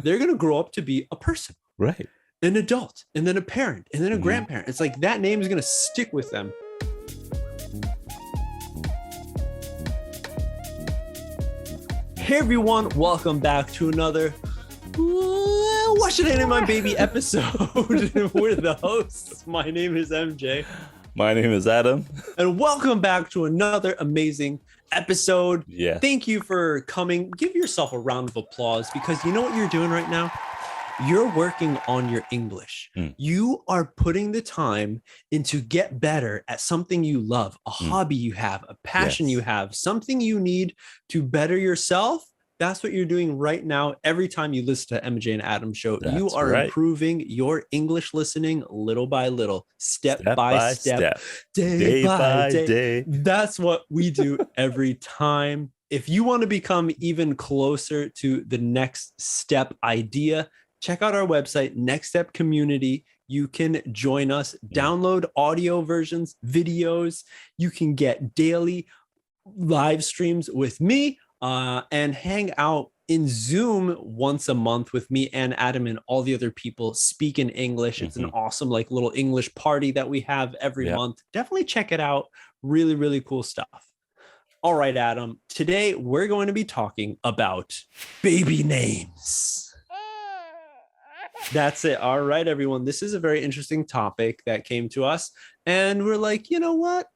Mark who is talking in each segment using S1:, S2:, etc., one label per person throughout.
S1: they're going to grow up to be a person,
S2: Right.
S1: an adult, and then a parent, and then a grandparent. It's like that name is going to stick with them. Hey everyone, welcome back to another What Should I Name My Baby episode. We're the hosts. My name is MJ.
S2: My name is Adam.
S1: And welcome back to another amazing episode.
S2: Yeah.
S1: Thank you for coming. Give yourself a round of applause because you know what you're doing right now? You're working on your English. You are putting the time in to get better at something you love, a hobby you have, a passion you have, something you need to better yourself. That's what you're doing right now. Every time you listen to MJ and Adam show, you are improving your English listening little by little, step by step, day by day. That's what we do every time. If you want to become even closer to the next step idea, check out our website, Next Step Community. You can join us, download audio versions, videos. You can get daily live streams with me and hang out in Zoom once a month with me and Adam and all the other people speak in English. It's an awesome like little English party that we have every month. Definitely check it out. Really, really cool stuff. All right, Adam. Today we're going to be talking about baby names. That's it. All right, everyone. This is a very interesting topic that came to us. And we're like, you know what?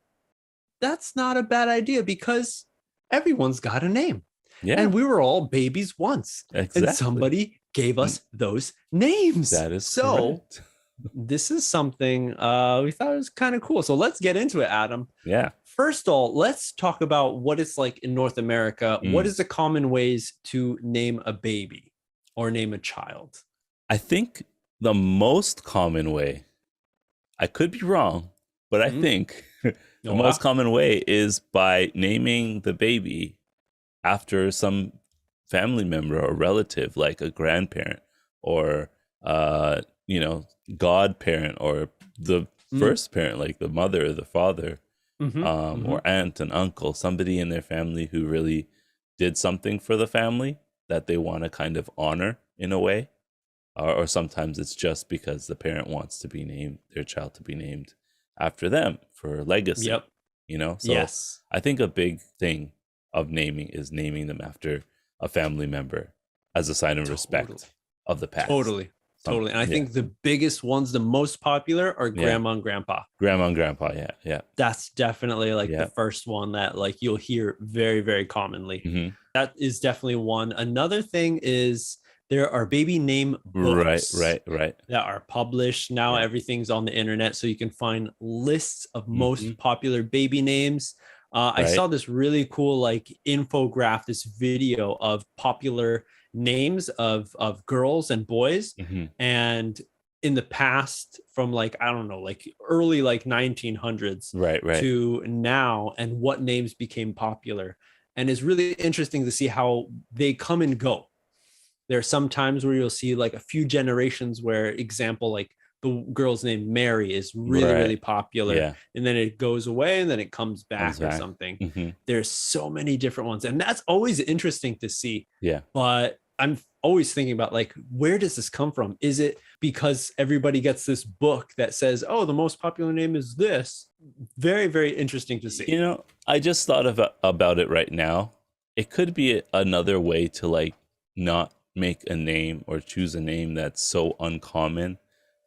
S1: That's not a bad idea because everyone's got a name. Yeah. And we were all babies once. Exactly. And somebody gave us those names.
S2: That is
S1: so
S2: correct.
S1: This is something we thought was kind of cool. So let's get into it, Adam.
S2: Yeah.
S1: First of all, let's talk about what it's like in North America. What is the common ways to name a baby or name a child?
S2: I think the most common way, I could be wrong, but I think the most common way is by naming the baby after some family member or relative, like a grandparent or, godparent or the first parent, like the mother or the father, or aunt and uncle, somebody in their family who really did something for the family that they want to kind of honor in a way. Or sometimes it's just because the parent wants to be named, their child to be named after them for legacy.
S1: Yep.
S2: So I think a big thing of naming is naming them after a family member as a sign of respect of the past.
S1: Totally. And I think the biggest ones, the most popular are grandma and grandpa.
S2: Grandma and grandpa, yeah.
S1: That's definitely like the first one that like you'll hear very, very commonly. That is definitely one. Another thing is there are baby name books
S2: right
S1: that are published. Now everything's on the internet, so you can find lists of most popular baby names. I saw this really cool like infograph, this video of popular names of girls and boys. And in the past, from like, I don't know, like early like 1900s to now, and what names became popular. And it's really interesting to see how they come and go. There are some times where you'll see like a few generations where, example, like the girl's name Mary is really, really popular. And then it goes away and then it comes back or something. There's so many different ones. And that's always interesting to see. But I'm always thinking about like, where does this come from? Is it because everybody gets this book that says, oh, the most popular name is this? Very, very interesting to see.
S2: I just thought about it right now. It could be another way to like not make a name or choose a name that's so uncommon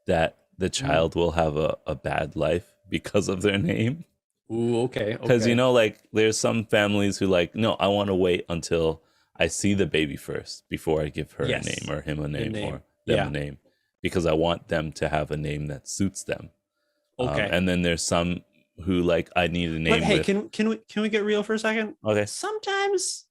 S2: that the child will have a bad life because of their name.
S1: Ooh, okay.
S2: Because, like there's some families who like, no, I want to wait until I see the baby first before I give her a name or him a name or them a name, because I want them to have a name that suits them. Okay. And then there's some who like, I need a name.
S1: But hey, can we get real for a second?
S2: Okay.
S1: Sometimes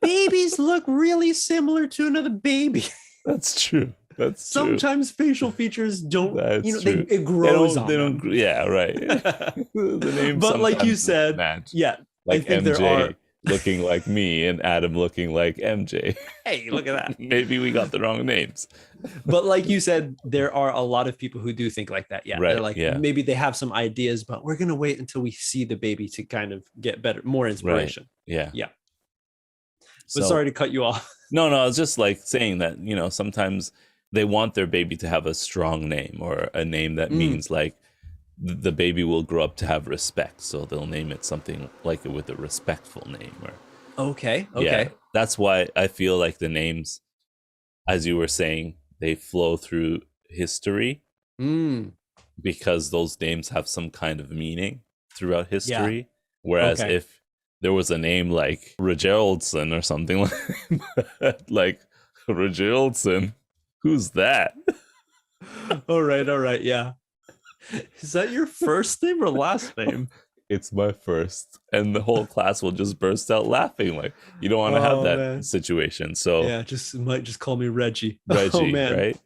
S1: babies look really similar to another baby.
S2: That's true.
S1: Sometimes facial features don't. It
S2: grows
S1: on.
S2: They don't. Yeah, right. The name.
S1: But like you said,
S2: match.
S1: Yeah,
S2: like
S1: I think
S2: MJ
S1: there are
S2: looking like me and Adam looking like MJ.
S1: Hey, look at that.
S2: Maybe we got the wrong names.
S1: But like you said, there are a lot of people who do think like that. Yeah.
S2: Right,
S1: They're like, maybe they have some ideas, but we're going to wait until we see the baby to kind of get better, more inspiration.
S2: Right. Yeah.
S1: Yeah. But
S2: So
S1: sorry to cut you off.
S2: no, I was just like saying that, sometimes they want their baby to have a strong name or a name that means like the baby will grow up to have respect. So they'll name it something like it with a respectful name or
S1: Okay.
S2: yeah. That's why I feel like the names, as you were saying, they flow through history because those names have some kind of meaning throughout history.
S1: Yeah.
S2: Whereas
S1: Okay.
S2: if there was a name like Regeraldson or something like Regeraldson, who's that?
S1: All right. Yeah. Is that your first name or last name?
S2: It's my first, and the whole class will just burst out laughing. Like you don't want to have
S1: Oh
S2: that
S1: man.
S2: situation. So
S1: Yeah, might just call me Reggie. Oh
S2: Reggie,
S1: man.
S2: right?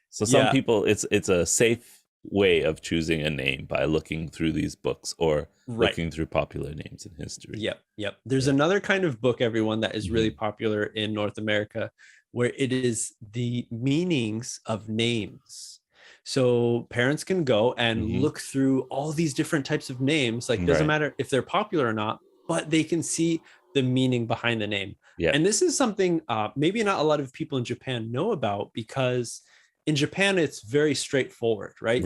S2: So some
S1: Yeah.
S2: people, it's a safe way of choosing a name by looking through these books or
S1: Right.
S2: looking through popular names in history.
S1: Yep. There's another kind of book, everyone, that is really popular in North America, where it is the meanings of names. So parents can go and look through all these different types of names. Like, doesn't matter if they're popular or not, but they can see the meaning behind the name.
S2: Yeah.
S1: And this is something maybe not a lot of people in Japan know about, because in Japan, it's very straightforward, right?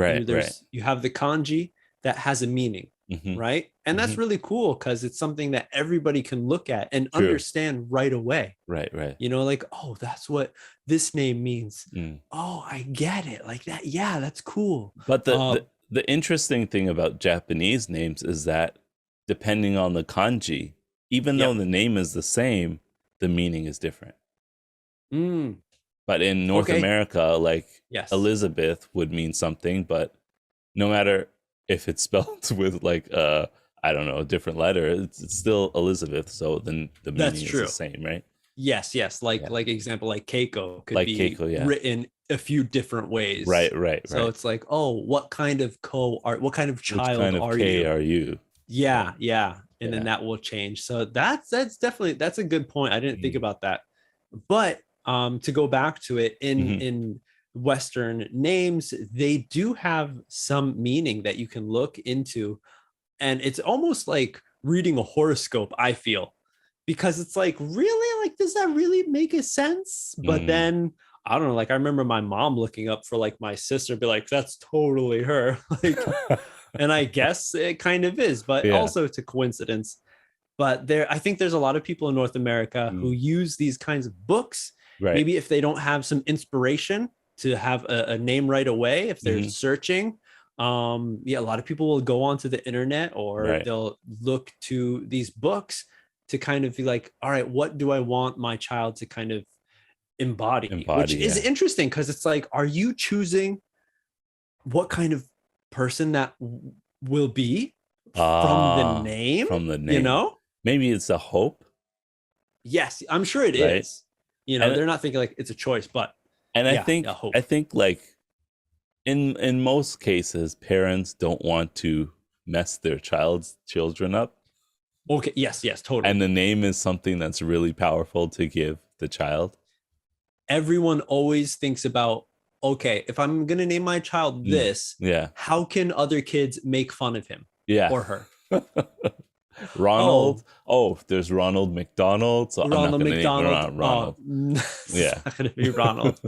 S1: You have the kanji that has a meaning. Right. And that's really cool because it's something that everybody can look at and understand right away.
S2: Right.
S1: Like, oh, that's what this name means. Oh, I get it. Like that. Yeah, that's cool.
S2: But the interesting thing about Japanese names is that depending on the kanji, even though the name is the same, the meaning is different. But in North America, like Elizabeth would mean something, but no matter if it's spelled with like I don't know, a different letter, it's still Elizabeth. So then the meaning is the same, right?
S1: Yes. Like example, like Keiko could be written a few different ways.
S2: Right.
S1: So it's like, oh, what kind of what kind of child
S2: kind of
S1: are
S2: K
S1: you?
S2: are you?
S1: Yeah. And then that will change. So that's definitely, that's a good point. I didn't think about that. But to go back to it, in Western names, they do have some meaning that you can look into, and it's almost like reading a horoscope, I feel, because it's like, really, like, does that really make a sense? But then I don't know, like I remember my mom looking up for like my sister, be like, that's totally her. Like, and I guess it kind of is, but also it's a coincidence. But I think there's a lot of people in North America who use these kinds of books. Maybe if they don't have some inspiration to have a name right away, if they're searching, a lot of people will go onto the internet, or they'll look to these books to kind of be like, all right, what do I want my child to kind of embody which is interesting, because it's like, are you choosing what kind of person that will be from the name?
S2: Maybe it's a hope.
S1: Yes, I'm sure it is. They're not thinking like it's a choice, but
S2: I think like in most cases, parents don't want to mess their children up.
S1: Okay. Yes, totally.
S2: And the name is something that's really powerful to give the child.
S1: Everyone always thinks about, okay, if I'm gonna name my child this, how can other kids make fun of him or her?
S2: Ronald. There's Ronald McDonald. So
S1: Ronald
S2: I'm not gonna
S1: McDonald.
S2: name Ronald.
S1: It's not gonna be Ronald.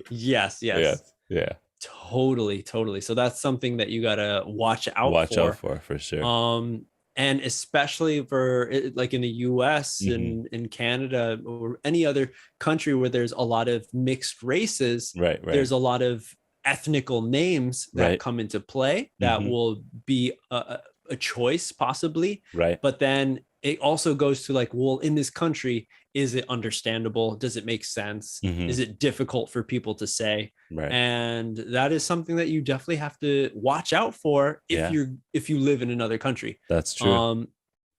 S1: Yes.
S2: Yeah.
S1: Totally. So that's something that you gotta watch out
S2: for sure.
S1: And especially for like in the US and in Canada or any other country where there's a lot of mixed races, there's a lot of ethnical names that come into play that will be a choice possibly. But then it also goes to like, well, in this country, is it understandable? Does it make sense? Is it difficult for people to say? And that is something that you definitely have to watch out for if you live in another country.
S2: That's true.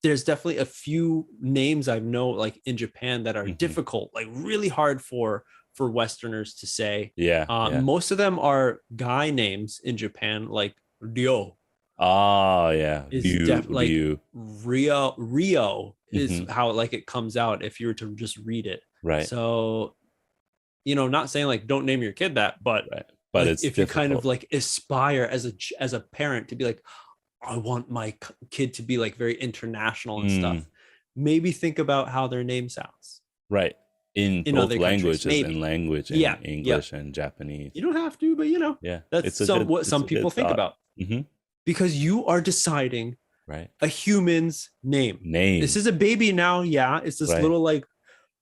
S1: There's definitely a few names I know like in Japan that are difficult, like really hard for Westerners to say. Most of them are guy names in Japan, like Ryo. Is definitely like Rio is how like it comes out if you were to just read it. So, not saying like don't name your kid that, but like, it's if difficult. You kind of like aspire as a parent to be like, I want my kid to be like very international and stuff. maybe think about how their name sounds.
S2: Right. In both
S1: other
S2: languages,
S1: countries,
S2: in language,
S1: Yeah,
S2: in English and Japanese.
S1: You don't have to, but
S2: Yeah.
S1: that's
S2: It's a
S1: what
S2: it's
S1: some
S2: a
S1: people
S2: good
S1: think
S2: thought.
S1: about.
S2: Mhm.
S1: Because you are deciding
S2: Right.
S1: a human's name. This is a baby now. Yeah. It's this
S2: Right.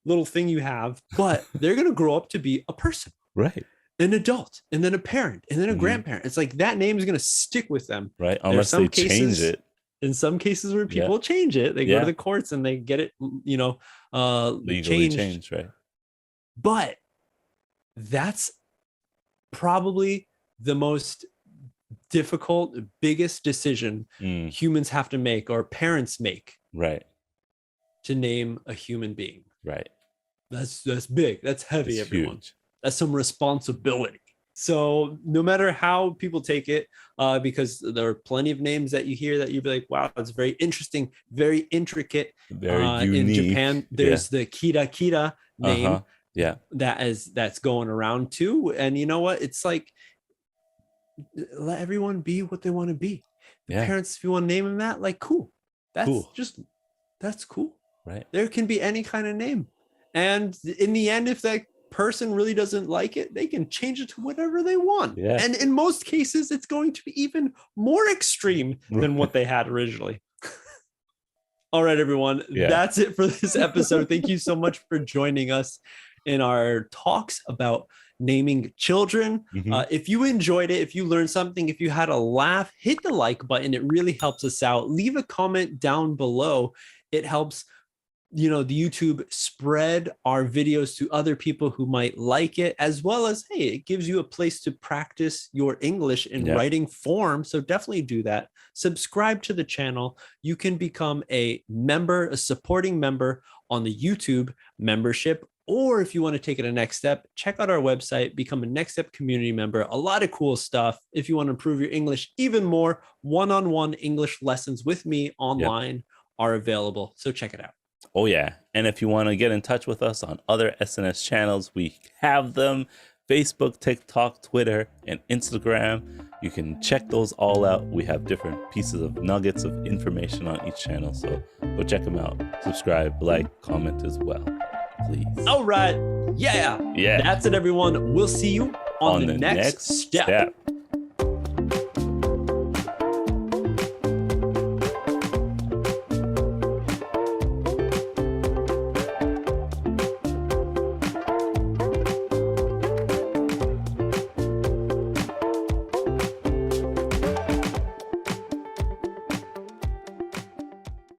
S1: little thing you have, but they're going to grow up to be a person,
S2: Right.
S1: an adult, and then a parent, and then a
S2: Mhm.
S1: grandparent. It's like that name is going to stick with them.
S2: Right.
S1: There are
S2: Unless
S1: some
S2: they change
S1: cases,
S2: it.
S1: in some cases where
S2: Yeah.
S1: people change it, they go to
S2: Yeah.
S1: the courts and they get it,
S2: Legally changed, right?
S1: But that's probably the most difficult, biggest decision
S2: Mm.
S1: humans have to make, or parents make,
S2: Right.
S1: to name a human being.
S2: Right.
S1: That's big. That's heavy,
S2: It's
S1: everyone.
S2: huge.
S1: That's some responsibility. So no matter how people take it, because there are plenty of names that you hear that you'd be like, wow, it's very interesting, very intricate.
S2: Very
S1: in
S2: unique.
S1: Japan, there's the Kira name
S2: Yeah.
S1: that's going around too. And you know what? It's like, let everyone be what they want to be. The
S2: Yeah.
S1: parents, if you want to name them that, like, cool. That's cool.
S2: Right.
S1: There can be any kind of name. And in the end, if that person really doesn't like it, they can change it to whatever they want.
S2: Yeah.
S1: And in most cases, it's going to be even more extreme than what they had originally. All right, everyone.
S2: Yeah.
S1: That's it for this episode. Thank you so much for joining us in our talks about naming children.
S2: Mhm.
S1: If you enjoyed it, if you learned something, if you had a laugh, hit the like button. It really helps us out. Leave a comment down below. It helps the YouTube spread our videos to other people who might like it, as well as, hey, it gives you a place to practice your English in writing form. So definitely do that. Subscribe to the channel. You can become a member, a supporting member on the YouTube membership. Or if you want to take it a next step, check out our website, become a Next Step community member. A lot of cool stuff. If you want to improve your English even more, one-on-one English lessons with me online are available. So check it out.
S2: Oh, yeah. And if you want to get in touch with us on other SNS channels, we have them: Facebook, TikTok, Twitter, and Instagram. You can check those all out. We have different pieces of nuggets of information on each channel. So go check them out. Subscribe, like, comment as well, please.
S1: All right. Yeah.
S2: Yeah.
S1: That's it, everyone. We'll see you on the next step.